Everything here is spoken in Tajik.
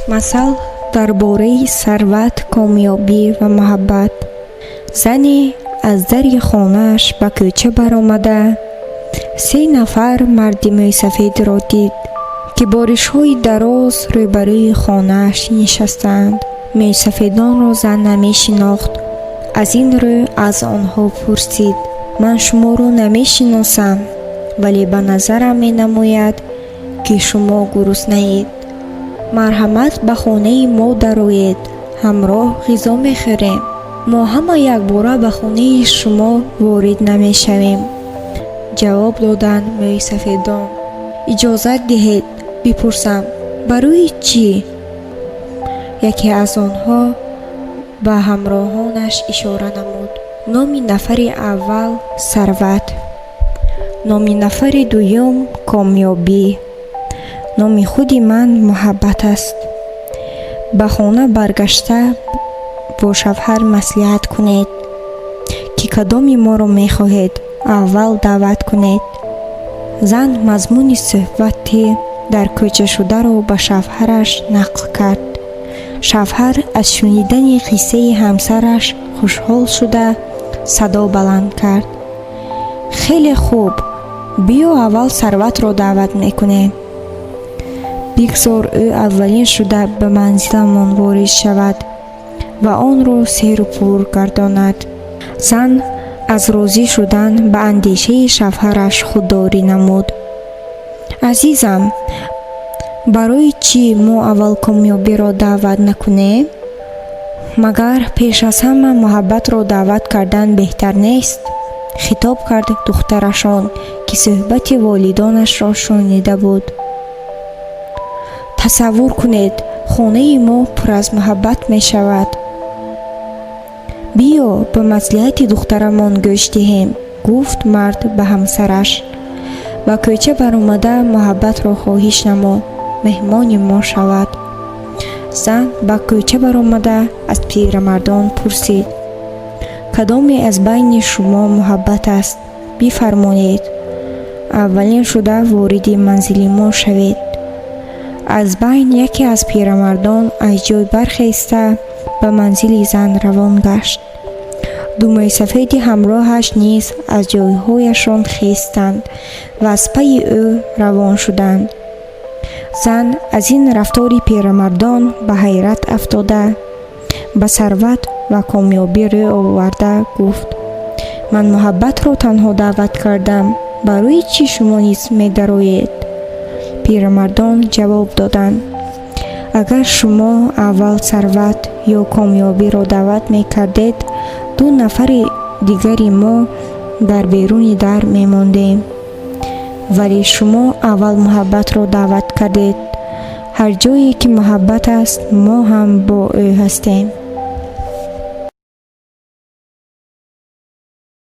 масал дар бораи сарват, комёбӣ ва муҳаббат. зане аз дари хонааш ба кӯча баромада 3 нафар марди мӯйсафедро дид, ки боришҳои дароз рӯбарӯи хонааш нишастаанд. мӯйсафедонро зан намешинохт. аз ин рӯ аз онҳо пурсид: ман шуморо намешиносам, вале ба назарам менамояд, ки шумо гуруснаед. марҳамат ба хонаи мо дароед, ҳамроҳ ғизо мехӯрем. мо ҳама якбора ба хонаи шумо ворид намешавем. ҷавоб доданд мӯйсафедон: иҷозат диҳед бипурсам, барои чӣ? яке аз онҳо ба ҳамроҳонаш ишора намуд. номи нафари аввал сарват, номи нафари дуюм комёбӣ, номи худи ман муҳаббат аст. ба хона баргашта бо шавҳар маслиҳат кунед, ки кадоми моро мехоҳед аввал даъват кунед. зан мазмуни суҳбати дар кӯча шударо ба шавҳараш нақл кард. шавҳар аз шунидани қиссаи ҳамсараш хушҳол шуда садо баланд кард: хеле хуб, биё аввал сарватро даъват мекунем. бигзор ӯ аввалин шуда ба манзиламон ворид шавад ва онро серу пур гардонад. зан аз розӣ шудан ба андешаи шавҳараш худдорӣ намуд. азизам, барои чӣ мо аввал комёбиро даъват накунем? магар пеш аз ҳама муҳаббатро даъват кардан беҳтар нест? хитоб кард духтарашон, ки суҳбати волидонашро шунида буд. тасаввур кунед, хонаи мо пур аз муҳаббат мешавад. биё ба маслиҳати духтарамон гӯш диҳем, гуфт мард ба ҳамсараш. ба кӯча баромада муҳаббатро хоҳиш намо, меҳмони мо шавад. зан ба кӯча баромада аз пирамардон пурсид: кадоме аз байни шумо муҳаббат аст? бифармоед. аввалин шуда вориди манзили мо шавед. аз байн яке аз пирамардон аз ҷой бархеста ба манзили зан равон гашт. ду мӯйсафеди ҳамроҳаш низ аз ҷойҳояшон хестанд ва аз пайи ӯ равон шуданд. зан аз ин рафтори пирамардон ба ҳайрат афтода, ба сарват ва комёбӣ рӯ оварда гуфт: ман муҳаббатро танҳо даъват кардам, барои чӣ шумо низ медароед? пирамардон ҷавоб доданд: агар шумо аввал сарват ё комёбиро даъват мекардед, 2 нафари дигари мо дар беруни дар мемондем. вале шумо аввал муҳаббатро даъват кардед. ҳар ҷое ки муҳаббат аст, мо ҳам бо ӯ ҳастем.